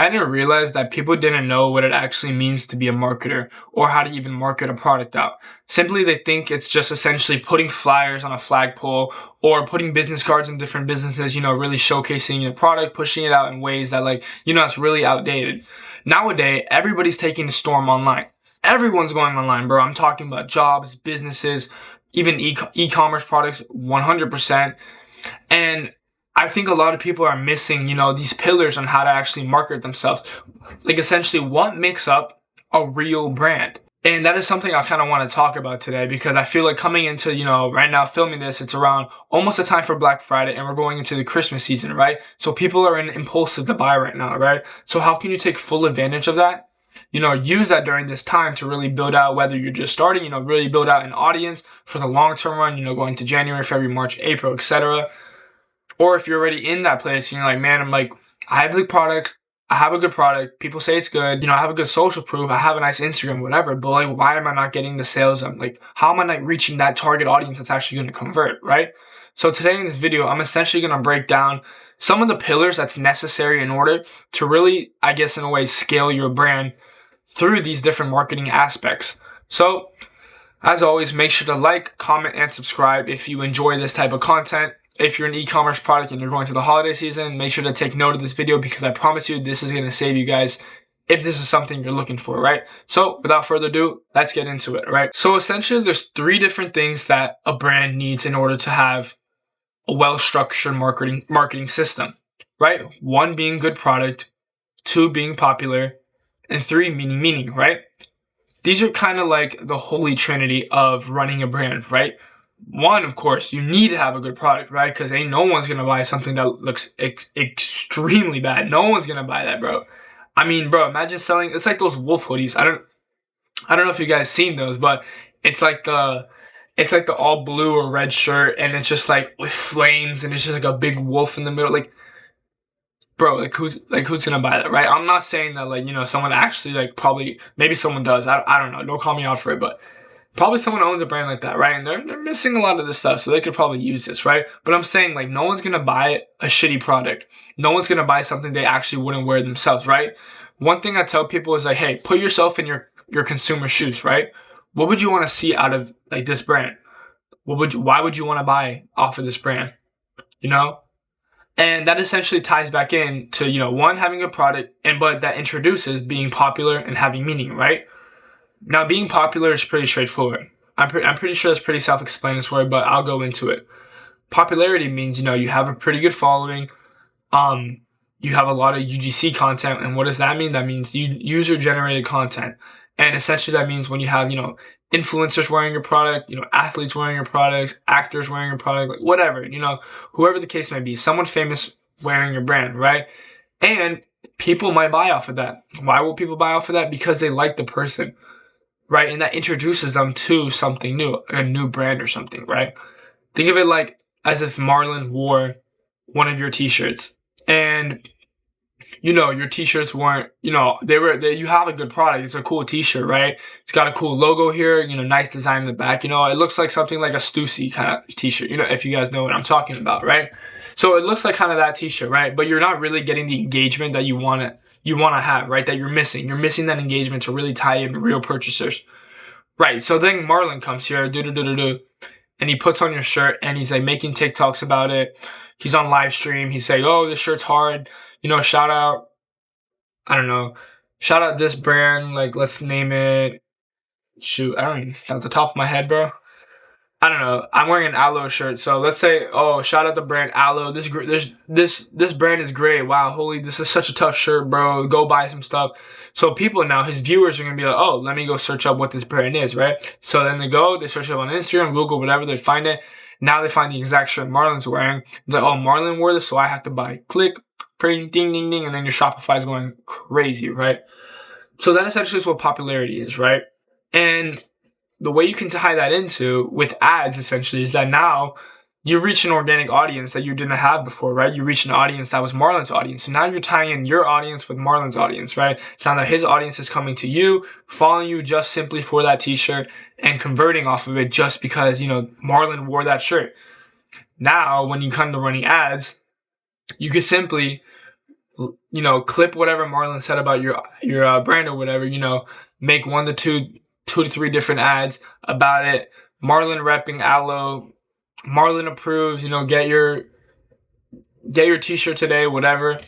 I didn't realize that people didn't know what it actually means to be a marketer or how to even market a product out. Simply, they think it's just essentially putting flyers on a flagpole or putting business cards in different businesses, really showcasing your product, pushing it out in ways that, it's really outdated. Nowadays, everybody's taking the storm online. Everyone's going online, bro. I'm talking about jobs, businesses, even e-commerce products, 100%. And I think a lot of people are missing, these pillars on how to actually market themselves. Like essentially what makes up a real brand. And that is something I kind of want to talk about today because I feel like coming into, right now filming this, it's around almost the time for Black Friday and we're going into the Christmas season, right? So people are in impulsive to buy right now, right? So how can you take full advantage of that? Use that during this time to really build out, whether you're just starting, really build out an audience for the long-term run, going to January, February, March, April, etc. Or if you're already in that place, and you're like, man, I have the product, I have a good product, people say it's good, I have a good social proof, I have a nice Instagram, whatever, but why am I not getting the sales? How am I not reaching that target audience that's actually going to convert, right? So today in this video, I'm essentially going to break down some of the pillars that's necessary in order to really, I guess in a way, scale your brand through these different marketing aspects. So as always, make sure to like, comment, and subscribe if you enjoy this type of content. If you're an e-commerce product and you're going to the holiday season, make sure to take note of this video because I promise you this is going to save you guys if this is something you're looking for, right? So without further ado, let's get into it, right? So essentially there's 3 different things that a brand needs in order to have a well-structured marketing system, right? 1 being good product, 2 being popular, and 3 meaning, right? These are kind of like the holy trinity of running a brand, right? 1, of course, you need to have a good product, right? Because ain't no one's going to buy something that looks extremely bad. No one's going to buy that, bro. I mean, bro, imagine selling, it's like those wolf hoodies. I don't know if you guys seen those, but it's like the all blue or red shirt and it's just like with flames and it's just like a big wolf in the middle. Bro, who's gonna buy that, right? I'm not saying that someone actually probably, maybe someone does. I don't know. Don't call me out for it, but probably someone owns a brand like that, right? And they're missing a lot of this stuff, so they could probably use this, right? But I'm saying no one's gonna buy a shitty product. No one's gonna buy something they actually wouldn't wear themselves, right? One thing I tell people is hey, put yourself in your consumer shoes, right? What would you want to see out of this brand? Why would you want to buy off of this brand? And that essentially ties back in to 1, having a product, but that introduces being popular and having meaning, right? Now, being popular is pretty straightforward. I'm pretty sure it's pretty self-explanatory, but I'll go into it. Popularity means, you have a pretty good following. You have a lot of UGC content. And what does that mean? That means user-generated content. And essentially that means when you have, influencers wearing your product, athletes wearing your products, actors wearing your product, whatever, whoever the case may be, someone famous wearing your brand, right? And people might buy off of that. Why will people buy off of that? Because they like the person. Right, and that introduces them to something new, a new brand or something, right? Think of it as if Marlon wore one of your t-shirts and, your t-shirts weren't, you have a good product. It's a cool t-shirt, right? It's got a cool logo here, nice design in the back. It looks like something like a Stussy kind of t-shirt, if you guys know what I'm talking about, right? So it looks like kind of that t-shirt, right? But you're not really getting the engagement that you want to have, right? That you're missing. You're missing that engagement to really tie in real purchasers. Right. So then Marlon comes here, and he puts on your shirt and he's making TikToks about it. He's on live stream. He's saying, oh, this shirt's hard. Shout out, I don't know, shout out this brand. Let's name it. Shoot, I don't even have the top of my head, bro. I don't know. I'm wearing an Aloe shirt, so let's say, oh, shout out the brand Aloe. This brand is great. Wow, holy, this is such a tough shirt, bro. Go buy some stuff. So people now, his viewers are gonna be like, oh, let me go search up what this brand is, right? So then they search it up on Instagram, Google, whatever, they find it. Now they find the exact shirt Marlon's wearing. They're like, oh, Marlon wore this, so I have to buy. Click, ding, ding, ding, and then your Shopify is going crazy, right? So that essentially is what popularity is, right? And the way you can tie that into with ads essentially is that now you reach an organic audience that you didn't have before, right? You reach an audience that was Marlon's audience. So now you're tying in your audience with Marlon's audience, right? So now that his audience is coming to you, following you just simply for that t-shirt and converting off of it just because, Marlon wore that shirt. Now, when you come to running ads, you could simply clip whatever Marlon said about your brand or whatever, make 2 to 3 different ads about it. Marlon repping Aloe, Marlon approves, get your t-shirt today, whatever.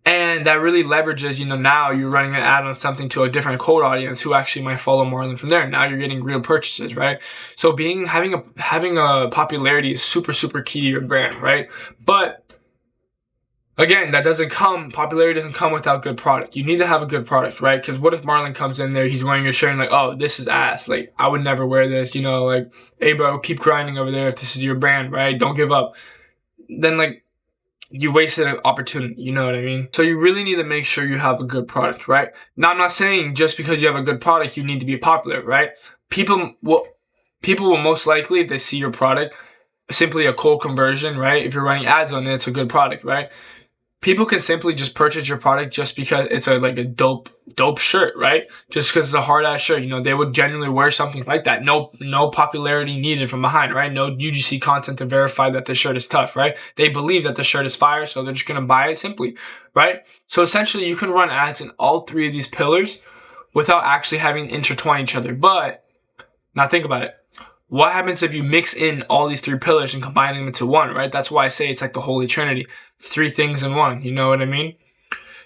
And that really leverages, now you're running an ad on something to a different cold audience who actually might follow Marlon from there. Now you're getting real purchases, right? So having a popularity is super, super key to your brand, right? But again, popularity doesn't come without good product. You need to have a good product, right? Because what if Marlon comes in there, he's wearing your shirt and like, oh, this is ass. Like, I would never wear this, like, hey bro, keep grinding over there if this is your brand, right? Don't give up. Then like, you wasted an opportunity, you know what I mean? So you really need to make sure you have a good product, right? Now, I'm not saying just because you have a good product, you need to be popular, right? People will most likely, if they see your product, simply a cold conversion, right? If you're running ads on it, it's a good product, right? People can simply just purchase your product just because it's a dope shirt, right? Just because it's a hard ass shirt, they would genuinely wear something like that. No popularity needed from behind, right? No UGC content to verify that the shirt is tough, right? They believe that the shirt is fire, so they're just gonna buy it simply, right? So essentially, you can run ads in all 3 of these pillars without actually having to intertwine each other. But now think about it. What happens if you mix in all these 3 pillars and combine them into one, right? That's why I say it's like the Holy Trinity. 3 things in one, you know what I mean?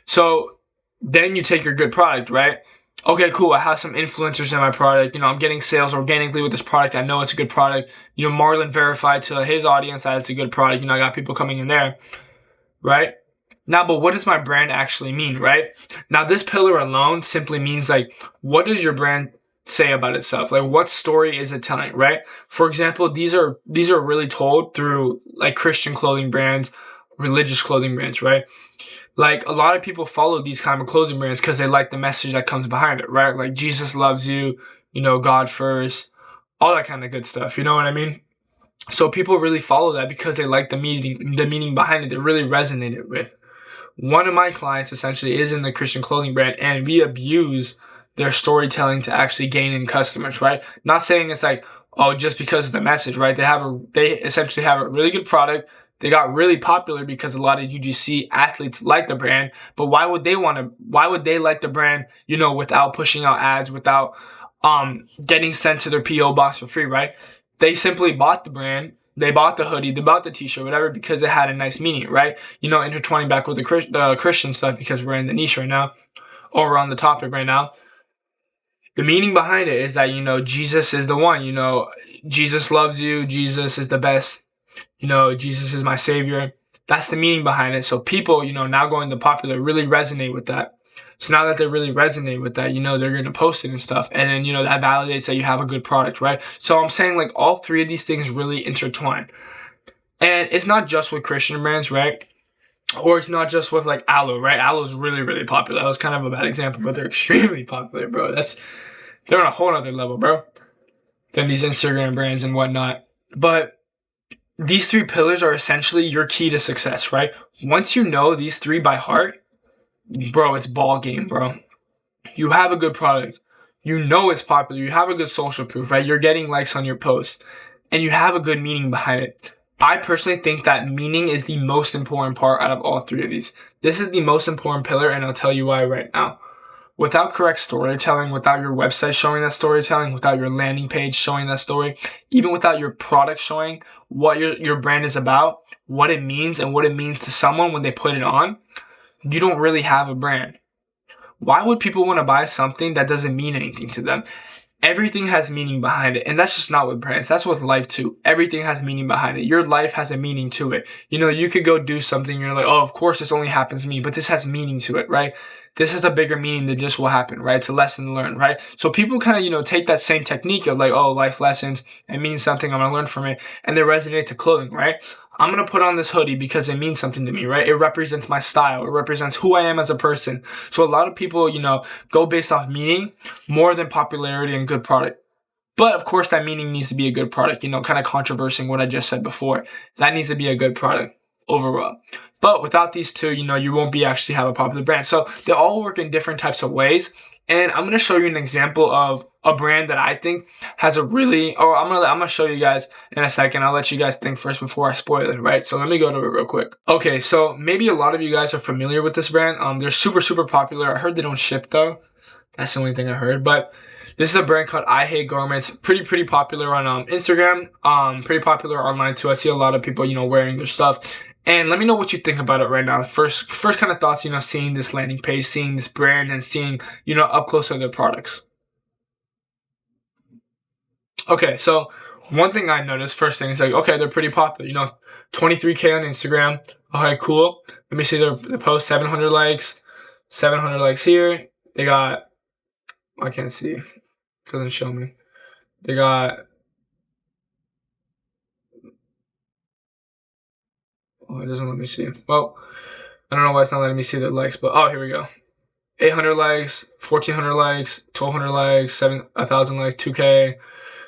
So then you take your good product, right? Okay, cool, I have some influencers in my product. I'm getting sales organically with this product. I know it's a good product. Marlon verified to his audience that it's a good product. I got people coming in there, right? Now, but what does my brand actually mean, right? Now, this pillar alone simply means like, what does your brand say about itself? Like, what story is it telling, right? For example, these are really told through like Christian clothing brands, religious clothing brands, right? Like, a lot of people follow these kind of clothing brands because they like the message that comes behind it, right? Like, Jesus loves you, God first, all that kind of good stuff, you know what I mean? So people really follow that because they like the meaning behind it. They really resonated with. One of my clients essentially is in the Christian clothing brand, and we abuse their storytelling to actually gain in customers, right? Not saying it's like, oh, just because of the message, right? They essentially have a really good product. They got really popular because a lot of UGC athletes like the brand. But why would they like the brand, without pushing out ads, without getting sent to their PO box for free, right? They simply bought the brand. They bought the hoodie, they bought the t-shirt, whatever, because it had a nice meaning, right? Intertwining back with the Christian stuff because we're in the niche right now, or we're on the topic right now. The meaning behind it is that, Jesus is the one, Jesus loves you, Jesus is the best, Jesus is my savior. That's the meaning behind it. So people, now going to popular really resonate with that. So now that they really resonate with that, they're going to post it and stuff. And then, that validates that you have a good product, right? So I'm saying like all 3 of these things really intertwine. And it's not just with Christian brands, right? Or it's not just with like Aloe, right? Aloe's really, really popular. That was kind of a bad example, but they're extremely popular, bro. They're on a whole other level, bro, than these Instagram brands and whatnot. But these 3 pillars are essentially your key to success, right? Once you know these 3 by heart, bro, it's ball game, bro. You have a good product. It's popular. You have a good social proof, right? You're getting likes on your post. And you have a good meaning behind it. I personally think that meaning is the most important part out of all 3 of these. This is the most important pillar, and I'll tell you why right now. Without correct storytelling, without your website showing that storytelling, without your landing page showing that story, even without your product showing what your brand is about, what it means, and what it means to someone when they put it on, you don't really have a brand. Why would people want to buy something that doesn't mean anything to them? Everything has meaning behind it. And that's just not with brands. That's with life too. Everything has meaning behind it. Your life has a meaning to it. You could go do something. You're like, oh, of course this only happens to me. But this has meaning to it, right? This is a bigger meaning than just what happened, right? It's a lesson learned, right? So people kind of, take that same technique of like, oh, life lessons. It means something. I'm going to learn from it. And they resonate to clothing, right? I'm going to put on this hoodie because it means something to me, right? It represents my style. It represents who I am as a person. So a lot of people, go based off meaning more than popularity and good product. But of course, that meaning needs to be a good product, kind of controversing what I just said before. That needs to be a good product overall. But without these 2, you won't be actually have a popular brand. So they all work in different types of ways. And I'm gonna show you an example of a brand that I think has a really. Oh, I'm gonna show you guys in a second. I'll let you guys think first before I spoil it, right? So let me go to it real quick. Okay, so maybe a lot of you guys are familiar with this brand. They're super popular. I heard they don't ship though. That's the only thing I heard. But this is a brand called I Hate Garments. Pretty popular on Instagram. Pretty popular online too. I see a lot of people, wearing their stuff. And let me know what you think about it right now. First kind of thoughts, seeing this landing page, seeing this brand, and seeing, up close of their products. Okay, so one thing I noticed, first thing is like, okay, they're pretty popular. 23K on Instagram. Okay, cool. Let me see their post. 700 likes. 700 likes here. They got. I can't see. It doesn't show me. They got. Oh, it doesn't let me see. Well, I don't know why it's not letting me see the likes, but oh, here we go. 800 likes, 1,400 likes, 1,200 likes, 1,000 likes, 2K,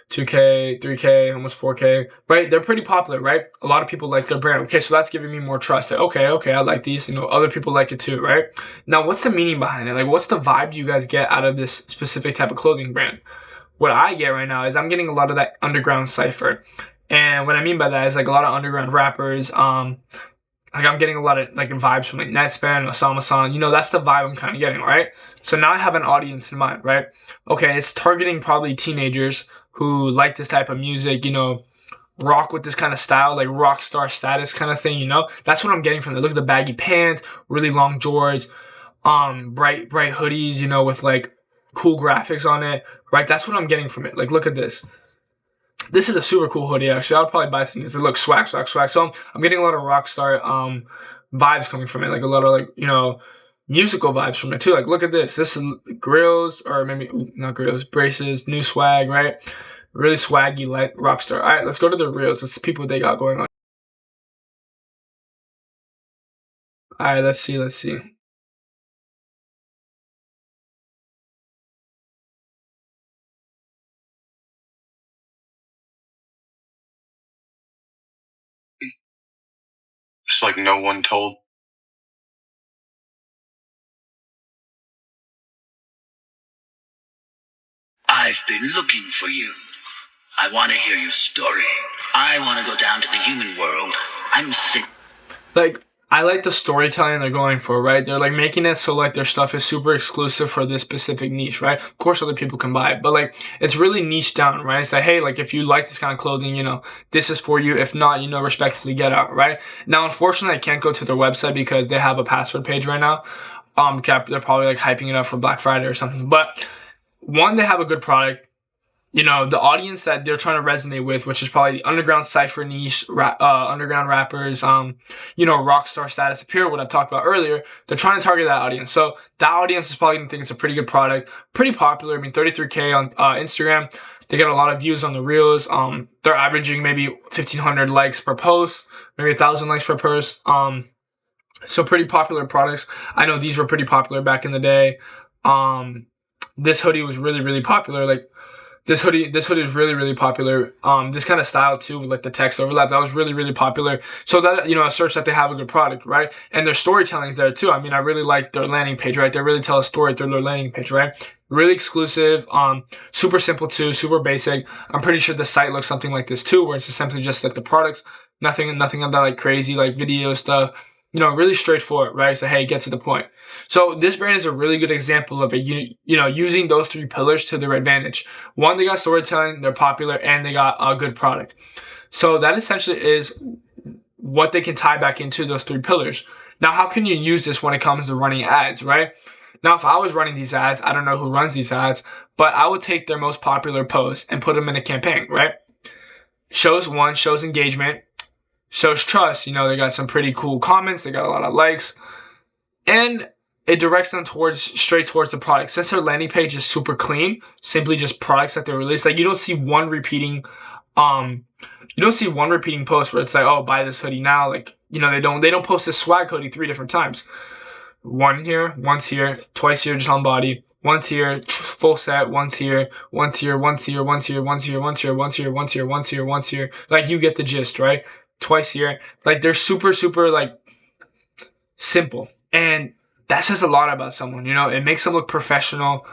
2K, 3K, almost 4K, right? They're pretty popular, right? A lot of people like their brand. Okay, so that's giving me more trust. Okay, I like these. Other people like it too, right? Now, what's the meaning behind it? Like, what's the vibe you guys get out of this specific type of clothing brand? What I get right now is I'm getting a lot of that underground cypher. And what I mean by that is like a lot of underground rappers. Like I'm getting a lot of like vibes from like Netspan, Osama San. That's the vibe I'm kind of getting, right? So now I have an audience in mind, right? Okay, it's targeting probably teenagers who like this type of music, rock with this kind of style, like rock star status kind of thing, That's what I'm getting from it. Look at the baggy pants, really long jorts, bright hoodies, with like cool graphics on it, right? That's what I'm getting from it. Like, look at this. This is a super cool hoodie, actually. I'll probably buy some of these. It looks swag. So I'm getting a lot of Rockstar vibes coming from it. Like a lot of like, musical vibes from it too. Like look at this. This is grills, or maybe not grills, braces, new swag, right? Really swaggy like Rockstar. Alright, let's go to the reels. Let's see what they got going on. Alright, let's see. It's like no one told. I've been looking for you. I want to hear your story. I want to go down to the human world. I'm sick. Like, I like the storytelling they're going for, right? They're like making it so like their stuff is super exclusive for this specific niche, right? Of course other people can buy it, but like it's really niche down, right? It's like, hey, like if you like this kind of clothing, this is for you. If not, respectfully get out, right? Now, unfortunately, I can't go to their website because they have a password page right now. They're probably like hyping it up for Black Friday or something. But one, they have a good product. The audience that they're trying to resonate with, which is probably the underground cypher niche, underground rappers, rock star status appear, what I've talked about earlier, they're trying to target that audience. So that audience is probably going to think it's a pretty good product, pretty popular. I mean, 33K on Instagram. They get a lot of views on the reels. They're averaging maybe 1,500 likes per post, maybe 1,000 likes per post. So pretty popular products. I know these were pretty popular back in the day. This hoodie was really popular. Like, this hoodie is really popular. This kind of style too, with like the text overlap, that was really popular. So that, a search that they have a good product, right? And their storytelling is there too. I mean, I really like their landing page, right? They really tell a story through their landing page, right? Really exclusive, super simple too, super basic. I'm pretty sure the site looks something like this too, where it's essentially just like the products, nothing of that like crazy like video stuff. Really straightforward, right? So, hey, get to the point. So this brand is a really good example of it, using those three pillars to their advantage. One, they got storytelling, they're popular, and they got a good product. So that essentially is what they can tie back into those three pillars. Now, how can you use this when it comes to running ads, right? Now, if I was running these ads, I don't know who runs these ads, but I would take their most popular posts and put them in a campaign, right? Shows engagement, shows trust. They got some pretty cool comments. They got a lot of likes. And it directs them straight towards the product. Since their landing page is super clean, simply just products that they release. Like, you don't see one repeating post where it's like, oh, buy this hoodie now. Like, they don't post this swag hoodie 3 different times. Once here, twice here just on body. Once here, full set. Once here. Like, you get the gist, right? Twice here. Like, they're super like simple, and that says a lot about someone. It makes them look professional.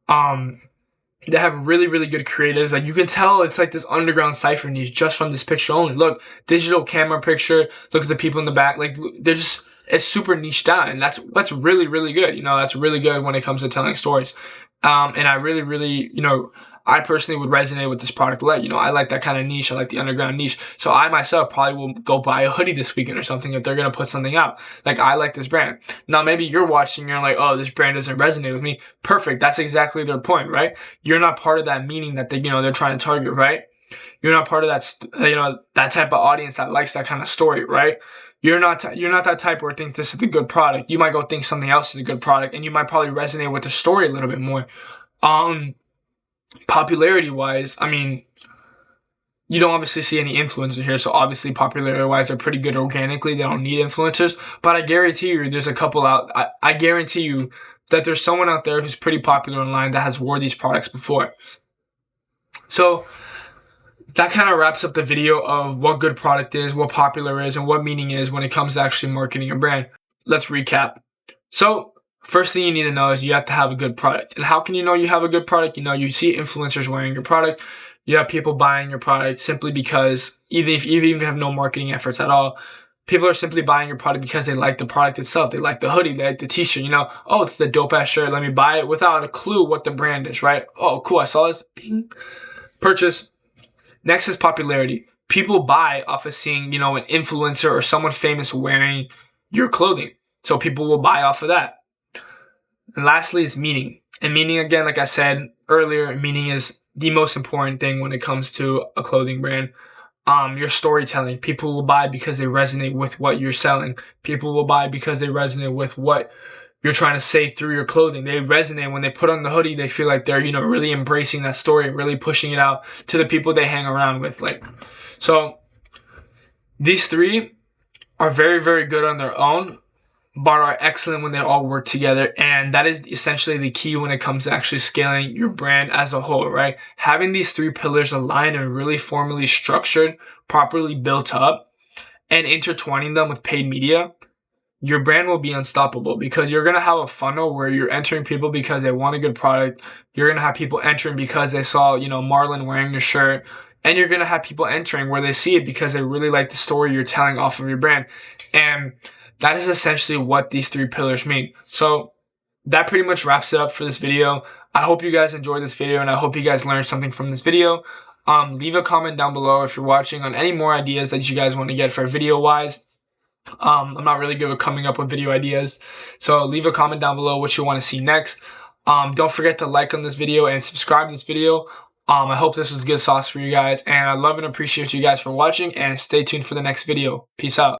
They have really, really good creatives. Like, you can tell it's like this underground cypher niche just from this picture only. Look, digital camera picture. Look at the people in the back. Like, they're just, it's super niche down, and that's really, really good. You know, that's really good when it comes to telling stories. And I really, really, you know, I personally would resonate with this product a lot. You know, I like that kind of niche. I like the underground niche. So I myself probably will go buy a hoodie this weekend or something if they're going to put something out. Like, I like this brand. Now, maybe you're watching and you're like, oh, this brand doesn't resonate with me. Perfect. That's exactly their point, right? You're not part of that meaning that they're trying to target, right? You're not part of that, that type of audience that likes that kind of story, right? You're not that type where thinks this is a good product. You might go think something else is a good product, and you might probably resonate with the story a little bit more. Popularity wise, I mean, you don't obviously see any influencers here, so obviously popularity wise they're pretty good organically. They don't need influencers, but I guarantee you there's a couple out. I guarantee you that there's someone out there who's pretty popular online that has wore these products before. So that kind of wraps up the video of what good product is, what popular is, and what meaning is when it comes to actually marketing a brand. Let's recap. So first thing you need to know is you have to have a good product. And how can you know you have a good product? You know, you see influencers wearing your product. You have people buying your product simply because even if you even have no marketing efforts at all, people are simply buying your product because they like the product itself. They like the hoodie, they like the t-shirt, you know. Oh, it's the dope ass shirt. Let me buy it without a clue what the brand is, right? Oh, cool. I saw this. Bing. Purchase. Next is popularity. People buy off of seeing, you know, an influencer or someone famous wearing your clothing. So people will buy off of that. And lastly is meaning. And meaning, again, like I said earlier, meaning is the most important thing when it comes to a clothing brand. Your storytelling. People will buy because they resonate with what you're selling. People will buy because they resonate with what you're trying to say through your clothing. They resonate when they put on the hoodie. They feel like they're, you know, really embracing that story, really pushing it out to the people they hang around with. Like, so these three are very, very good on their own, but are excellent when they all work together. And that is essentially the key when it comes to actually scaling your brand as a whole, right? Having these three pillars aligned and really formally structured, properly built up, and intertwining them with paid media, your brand will be unstoppable, because you're going to have a funnel where you're entering people because they want a good product. You're going to have people entering because they saw, you know, Marlon wearing your shirt. And you're going to have people entering where they see it because they really like the story you're telling off of your brand. And that is essentially what these three pillars mean. So that pretty much wraps it up for this video. I hope you guys enjoyed this video, and I hope you guys learned something from this video. Leave a comment down below if you're watching on any more ideas that you guys want to get for video wise. I'm not really good at coming up with video ideas, so leave a comment down below what you want to see next. Don't forget to like on this video and subscribe to this video. I hope this was good sauce for you guys, and I love and appreciate you guys for watching, and stay tuned for the next video. Peace out.